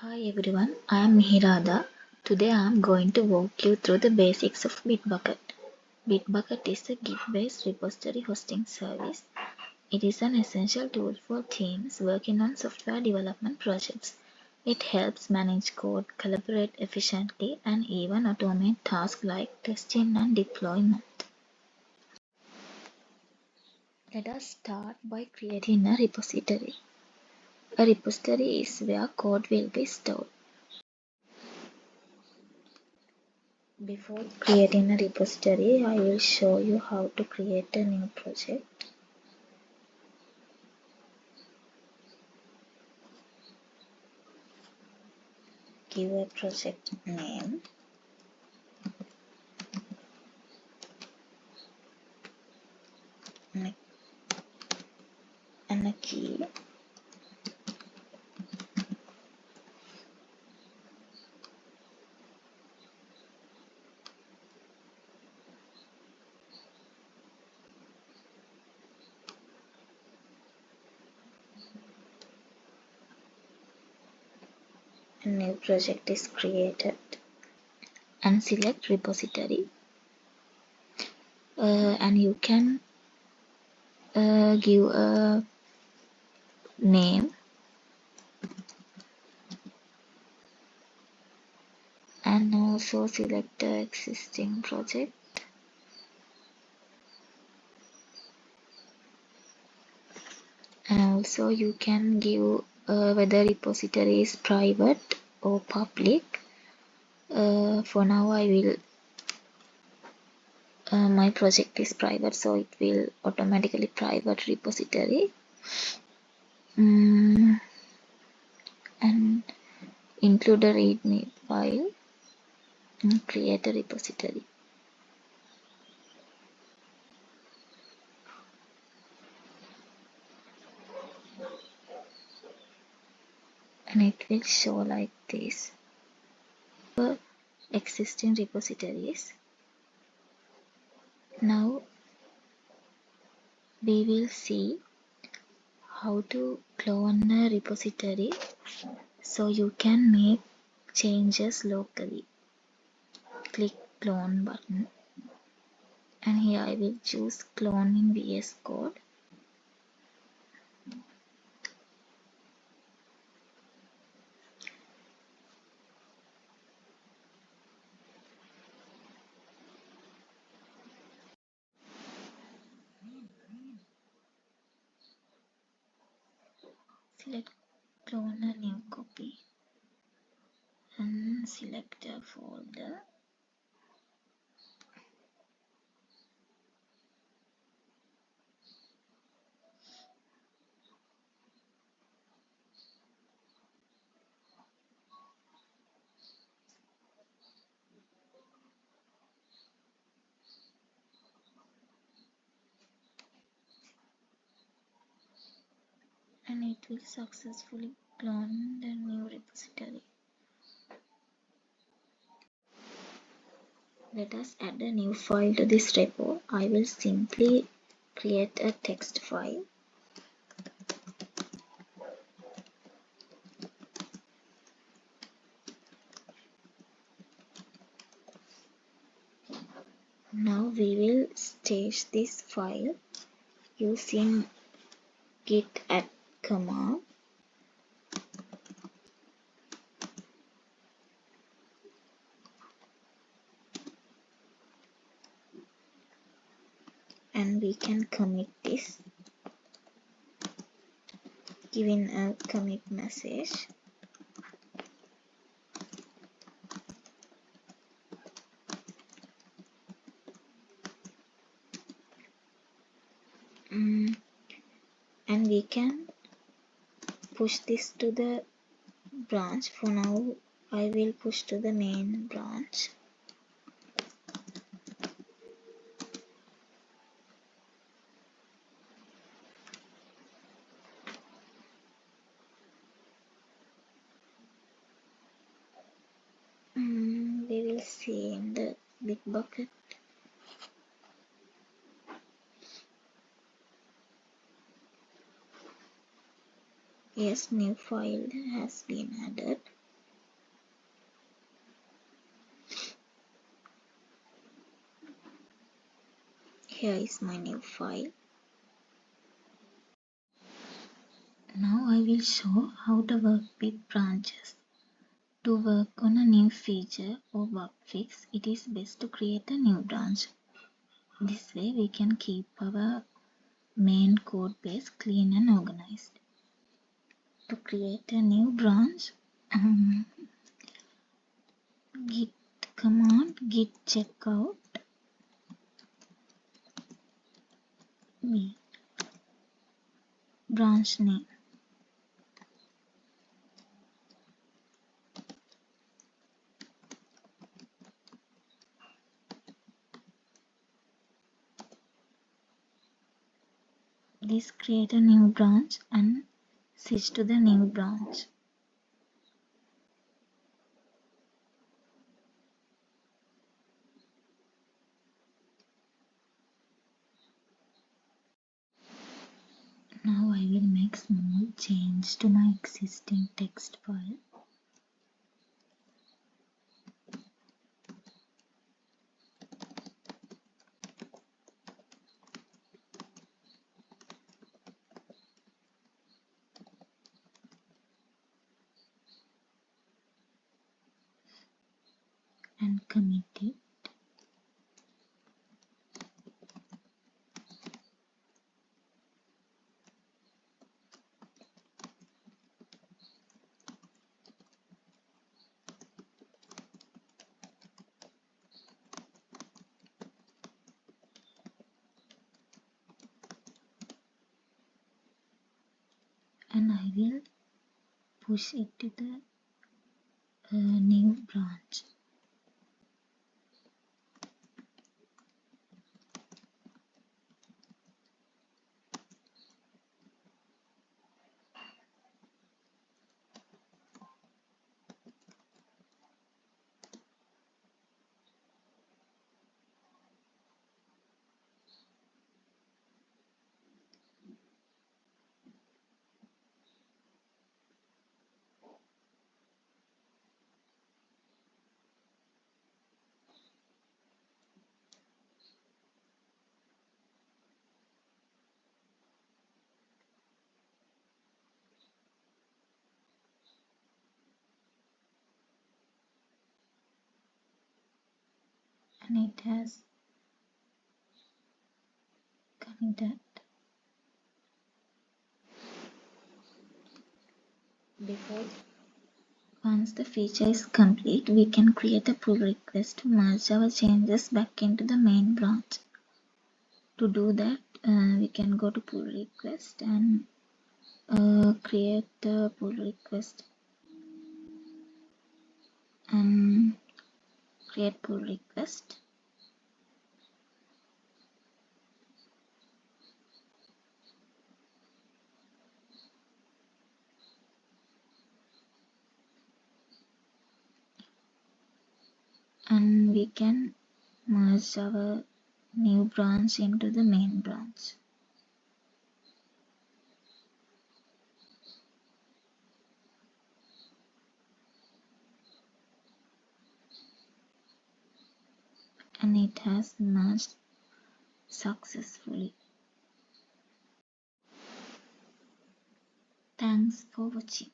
Hi everyone, I am Mihirada. Today I am going to walk you through the basics of Bitbucket. Bitbucket is a Git-based repository hosting service. It is an essential tool for teams working on software development projects. It helps manage code, collaborate efficiently, and even automate tasks like testing and deployment. Let us start by creating a repository. A repository is where code will be stored. Before creating a repository, I will show you how to create a new project. Give a project name and a key. A new project is created and select repository. And you can give a name and also select the existing project. And also you can give whether repository is private or public. For now I will my project is private, so it will automatically private repository. And include a readme file and create a repository. And it will show like this. For existing repositories. Now we will see how to clone a repository so you can make changes locally. Click clone button, and here I will choose clone in VS Code. Select clone a new copy and select a folder. And it will successfully clone the new repository. Let us add a new file to this repo. I will simply create a text file. Now we will stage this file using git add command. And we can commit this, giving a commit message. And we can push this to the branch. For now I will push to the main branch. We will see in the Bitbucket. Yes, new file has been added. here is my new file. Now I will show how to work with branches. To work on a new feature or bug fix, it is best to create a new branch. This way we can keep our main code base clean and organized. To create a new branch, git command git checkout branch name. This create a new branch and switch to the new branch. Now I will make small change to my existing text file. And commit it. And I will push it to the new branch. And it has committed. Before, once the feature is complete, we can create a pull request to merge our changes back into the main branch. To do that, we can go to pull request and create the pull request and create pull request. And we can merge our new branch into the main branch. And it has merged successfully. Thanks for watching.